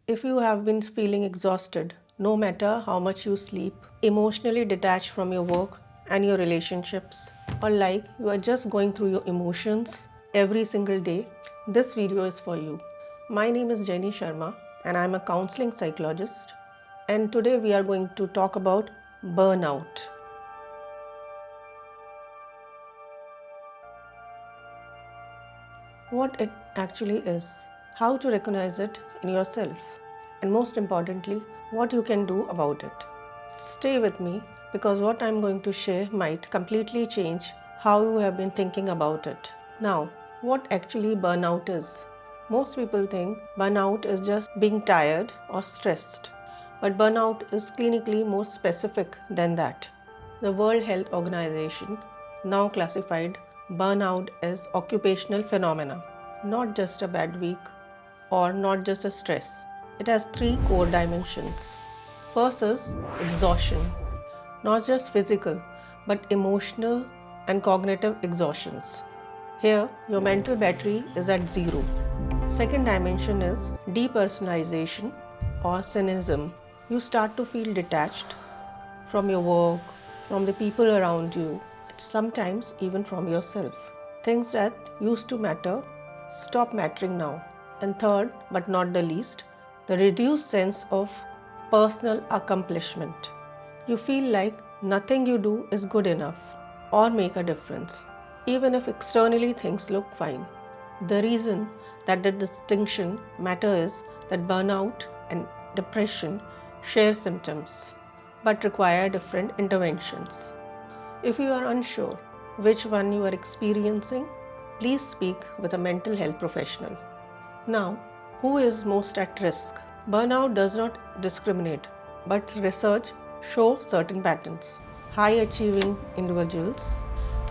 If you have been feeling exhausted, no matter how much you sleep, emotionally detached from your work and your relationships, or like you are just going through your emotions every single day, this video is for you. My name is Jenny Sharma and I am a counseling psychologist. And today we are going to talk about burnout. What it actually is, how to recognize it in yourself, and most importantly, what you can do about it. Stay with me because what I'm going to share might completely change how you have been thinking about it. Now, what actually burnout is? Most people think burnout is just being tired or stressed, but burnout is clinically more specific than that. The World Health Organization now classified burnout as occupational phenomena, not just a bad week or not just a stress. It has three core dimensions. First is exhaustion, not just physical but emotional and cognitive exhaustions. Here, your mental battery is at zero. Second dimension is depersonalization or cynicism. You start to feel detached from your work, from the people around you, sometimes even from yourself. Things that used to matter stop mattering now. And third, but not the least, the reduced sense of personal accomplishment. You feel like nothing you do is good enough or make a difference, even if externally things look fine. The reason that the distinction matters is that burnout and depression share symptoms but require different interventions. If you are unsure which one you are experiencing, please speak with a mental health professional. Now, who is most at risk? Burnout does not discriminate, but research shows certain patterns. High achieving individuals,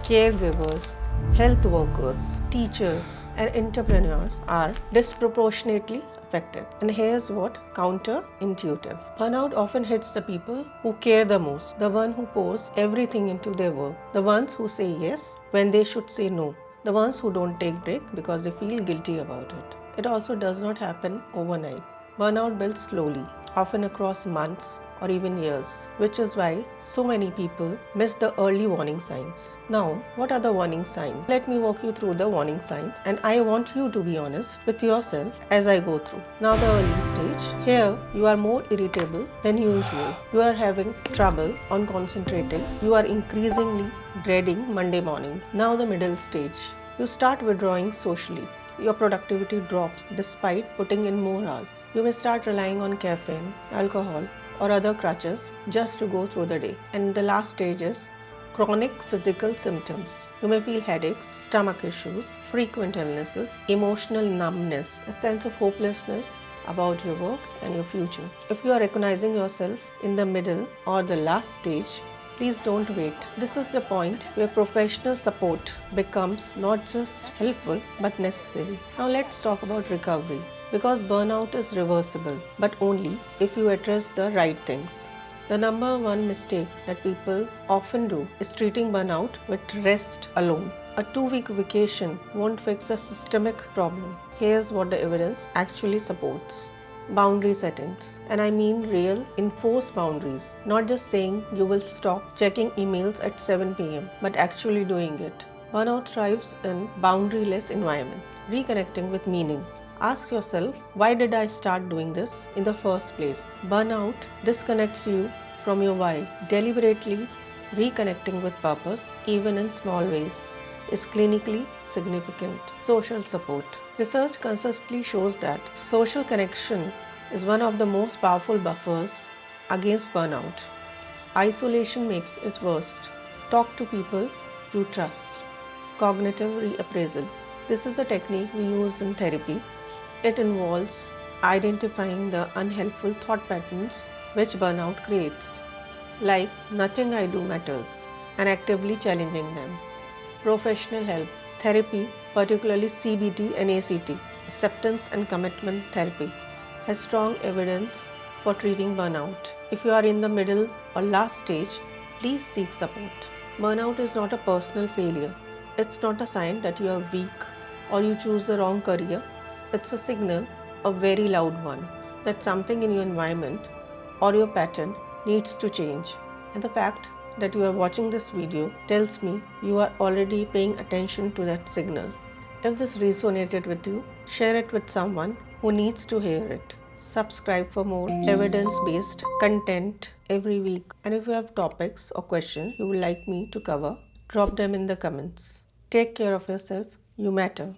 caregivers, health workers, teachers, and entrepreneurs are disproportionately affected. And here's what counterintuitive. Burnout often hits the people who care the most, the one who pours everything into their work, the ones who say yes when they should say no, the ones who don't take break because they feel guilty about it. It also does not happen overnight. Burnout builds slowly, often across months or even years, which is why so many people miss the early warning signs. Now, what are the warning signs? Let me walk you through the warning signs, and I want you to be honest with yourself as I go through. Now, the early stage. Here, you are more irritable than usual. You are having trouble on concentrating. You are increasingly dreading Monday morning. Now, the middle stage. You start withdrawing socially. Your productivity drops despite putting in more hours. You may start relying on caffeine, alcohol, or other crutches just to go through the day. And the last stage is chronic physical symptoms. You may feel headaches, stomach issues, frequent illnesses, emotional numbness, a sense of hopelessness about your work and your future. If you are recognizing yourself in the middle or the last stage, please don't wait. This is the point where professional support becomes not just helpful but necessary. Now let's talk about recovery. Because burnout is reversible, but only if you address the right things. The number one mistake that people often do is treating burnout with rest alone. A 2-week vacation won't fix a systemic problem. Here's what the evidence actually supports. Boundary settings, and I mean real enforced boundaries, not just saying you will stop checking emails at 7 pm, but actually doing it. Burnout thrives in boundaryless environments. Reconnecting with meaning. Ask yourself, why did I start doing this in the first place? Burnout disconnects you from your why. Deliberately reconnecting with purpose, even in small ways, is clinically significant. Social support. Research consistently shows that social connection is one of the most powerful buffers against burnout. Isolation makes it worse. Talk to people you trust. Cognitive reappraisal. This is a technique we use in therapy. It involves identifying the unhelpful thought patterns which burnout creates, like nothing I do matters, and actively challenging them. Professional help. Therapy, particularly CBT and ACT, acceptance and commitment therapy, has strong evidence for treating burnout. If you are in the middle or last stage, please seek support. Burnout is not a personal failure. It's not a sign that you are weak or you choose the wrong career. It's a signal, a very loud one, that something in your environment or your pattern needs to change. And the fact that you are watching this video tells me you are already paying attention to that signal. If this resonated with you, share it with someone who needs to hear it. Subscribe for more evidence-based content every week. And if you have topics or questions you would like me to cover, drop them in the comments. Take care of yourself. You matter.